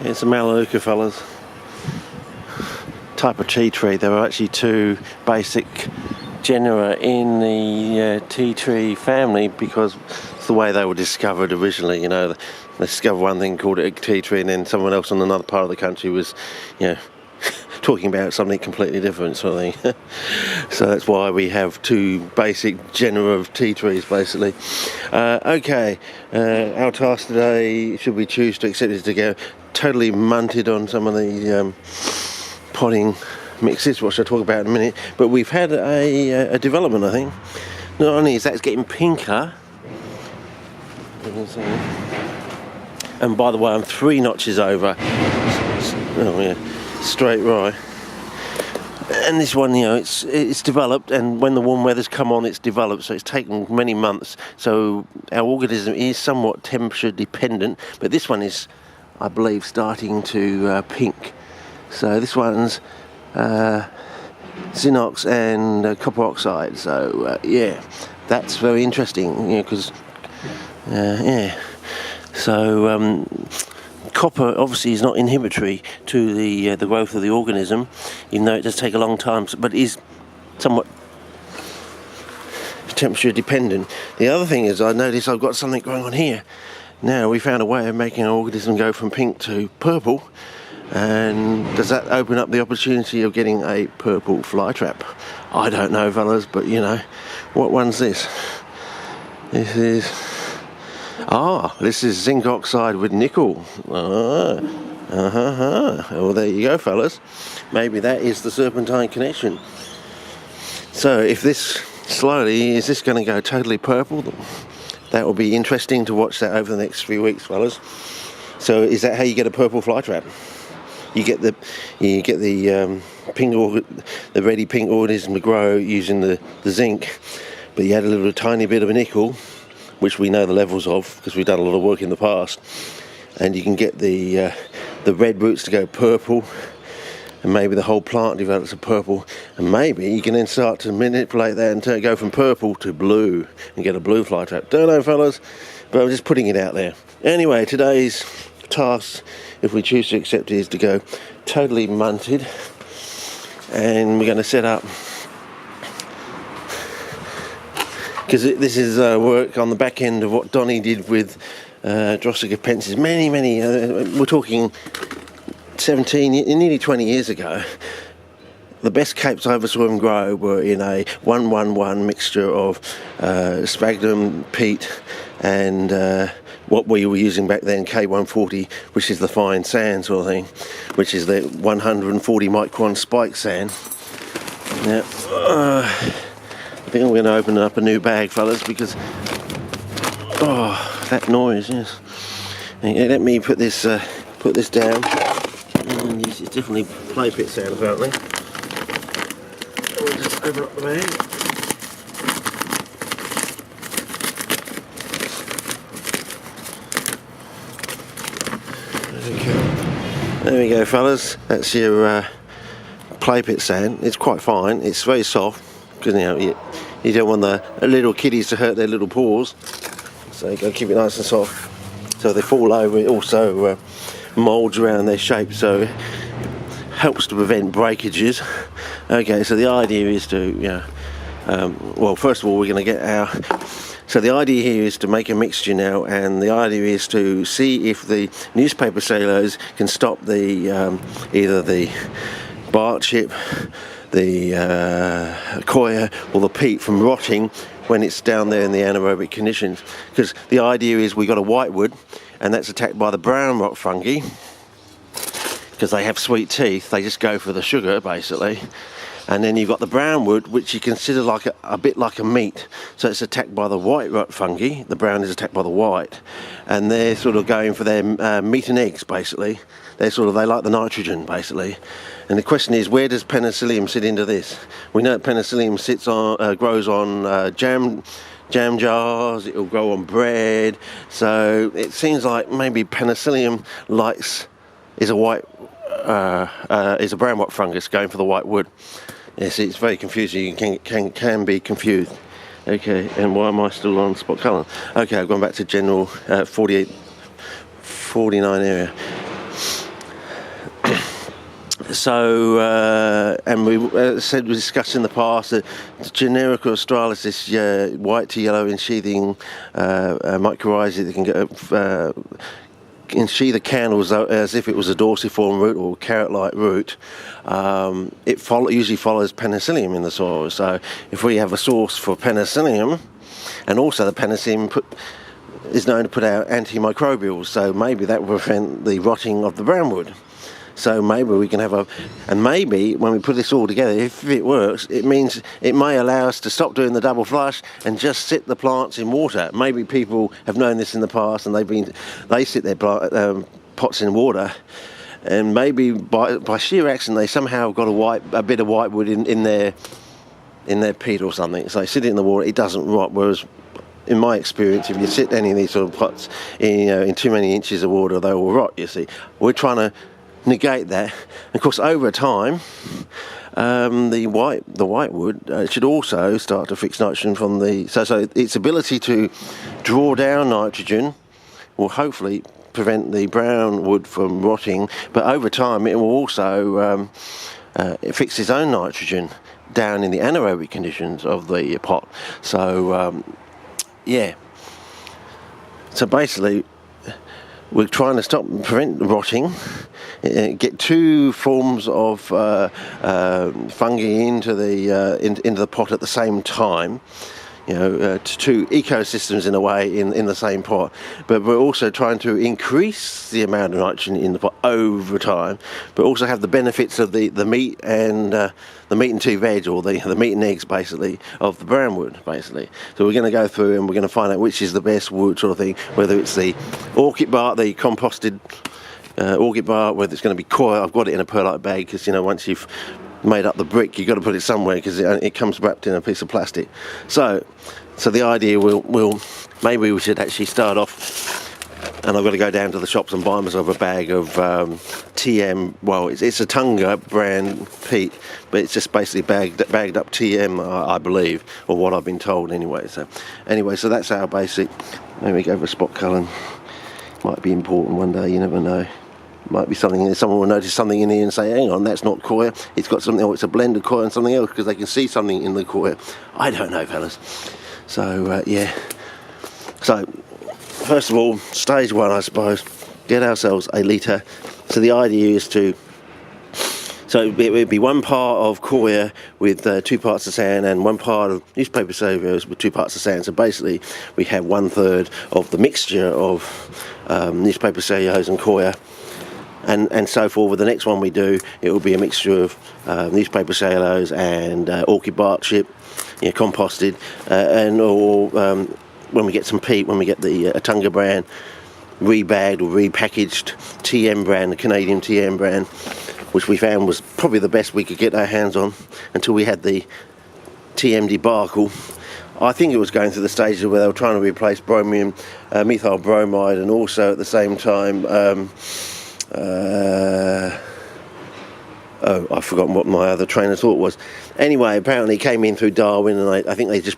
It's a Melaleuca, fellas. Type of tea tree. There are actually two basic genera in the tea tree family because it's the way they were discovered originally. You know, they discovered one thing, called it a tea tree, and then someone else in another part of the country was, you know, talking about something completely different, sort of thing. So that's why we have two basic genera of tea trees, basically. Okay, our task today, should we choose to accept, is to go totally munted on some of the potting mixes, which I'll talk about in a minute. But we've had a development, I think. Not only is that it's getting pinker, and by the way, I'm 3 notches over. Oh yeah, straight right. And this one, you know, it's developed, and when the warm weather's come on, it's developed, so it's taken many months. So our organism is somewhat temperature dependent, but this one is, I believe, starting to pink. So this one's Xinox and copper oxide. So yeah, that's very interesting, you know, because yeah. So copper obviously is not inhibitory to the growth of the organism, even though it does take a long time, but is somewhat temperature dependent. The other thing is, I notice I've got something going on here. Now, we found a way of making our organism go from pink to purple, and does that open up the opportunity of getting a purple flytrap? I don't know, fellas, but you know, what one's this? This is zinc oxide with nickel. Well, there you go, fellas. Maybe that is the serpentine connection. So if this slowly, is this going to go totally purple? That will be interesting to watch that over the next 3 weeks, fellas. So is that how you get a purple flytrap? You get the pink, the ready pink organism to grow using the zinc, but you add a little tiny bit of a nickel, which we know the levels of because we've done a lot of work in the past, and you can get the red roots to go purple, and maybe the whole plant develops a purple, and maybe you can then start to manipulate that and go from purple to blue and get a blue flytrap. Don't know, fellas, but I'm just putting it out there. Anyway, today's task, if we choose to accept it, is to go totally munted, and we're going to set up, because this is work on the back end of what Donnie did with Drossica pensis many, we're talking 17, nearly 20 years ago. The best capes I ever saw him grow were in a 1-1-1 mixture of sphagnum, peat, and what we were using back then, K140, which is the fine sand sort of thing, which is the 140 micron spike sand. Now, I think I'm going to open up a new bag, fellas, because that noise, yes. Let me put this down. It's definitely play pit sound, apparently. We'll just open up the bag. Okay. There we go, fellas. That's your play pit sand. It's quite fine. It's very soft because you don't want the little kiddies to hurt their little paws. So you got to keep it nice and soft. So they fall over. It also moulds around their shape, so it helps to prevent breakages. Okay, so the idea is to, well, first of all, we're going to get so the idea here is to make a mixture now, and the idea is to see if the newspaper cellulose can stop the either the bark chip, the coir, or the peat from rotting when it's down there in the anaerobic conditions. Because the idea is we've got a whitewood, and that's attacked by the brown rot fungi, because they have sweet teeth. They just go for the sugar, basically. And then you've got the brown wood, which you consider like a bit like a meat. So it's attacked by the white rot fungi. The brown is attacked by the white, and they're sort of going for their meat and eggs, basically. They like the nitrogen, basically. And the question is, where does penicillium sit into this? We know that penicillium grows on jam jars. It'll grow on bread. So it seems like maybe penicillium is a brown rot fungus going for the white wood. Yes, it's very confusing. You can be confused. Okay, and why am I still on spot colour? Okay, I've gone back to general 49 area. So, and we said we discussed in the past that the generic Australis, this white to yellow ensheathing mycorrhizae that can ensheath the candles as if it was a dorsiform root or carrot-like root. It usually follows penicillium in the soil. So if we have a source for penicillium, and also the penicillium is known to put out antimicrobials, so maybe that will prevent the rotting of the brownwood. So maybe we can have and maybe when we put this all together, if it works, it means it may allow us to stop doing the double flush and just sit the plants in water. Maybe people have known this in the past and they sit their pots in water, and maybe by sheer accident they somehow got a bit of whitewood in their peat or something. So they sit it in the water, it doesn't rot. Whereas in my experience, if you sit any of these sort of pots in too many inches of water, they will rot. You see, we're trying to negate that. Of course, over time, the whitewood should also start to fix nitrogen from so its ability to draw down nitrogen will hopefully prevent the brown wood from rotting. But over time, it will also fix its own nitrogen down in the anaerobic conditions of the pot. So yeah. So basically, we're trying to prevent rotting, get two forms of fungi into the pot at the same time. Two ecosystems in a way in the same pot, but we're also trying to increase the amount of nitrogen in the pot over time, but also have the benefits of the meat and the meat and two veg, or the meat and eggs basically of the brownwood basically. So we're going to go through and we're going to find out which is the best wood sort of thing, whether it's the orchid bark, the composted orchid bark, whether it's going to be coir. I've got it in a perlite bag because once you've made up the brick, you've got to put it somewhere because it comes wrapped in a piece of plastic. So the idea maybe we should actually start off, and I've got to go down to the shops and buy myself a bag of TM. Well, it's a Tunga brand peat, but it's just basically bagged up TM, I believe, or what I've been told anyway. So that's our basic. Maybe we go for spot colour. Might be important one day. You never know. Might be something. Someone will notice something in here and say, "Hang on, that's not coir. It's got something. Or it's a blend of coir and something else," because they can see something in the coir. I don't know, fellas. So yeah. So first of all, stage one, I suppose, get ourselves a litre. So the idea is so it would be 1 part of coir with 2 parts of sand, and 1 part of newspaper cellulose with 2 parts of sand. So basically, we have 1/3 of the mixture of newspaper cellulose and coir. And so forth. With the next one we do, it will be a mixture of newspaper cellulose and orchid bark chip, composted, when we get some peat, when we get the Tunga brand rebagged or repackaged TM brand, the Canadian TM brand, which we found was probably the best we could get our hands on until we had the TM debacle. I think it was going through the stages where they were trying to replace methyl bromide, and also at the same time I've forgotten what my other train of thought was. Anyway, apparently it came in through Darwin, and I think they just put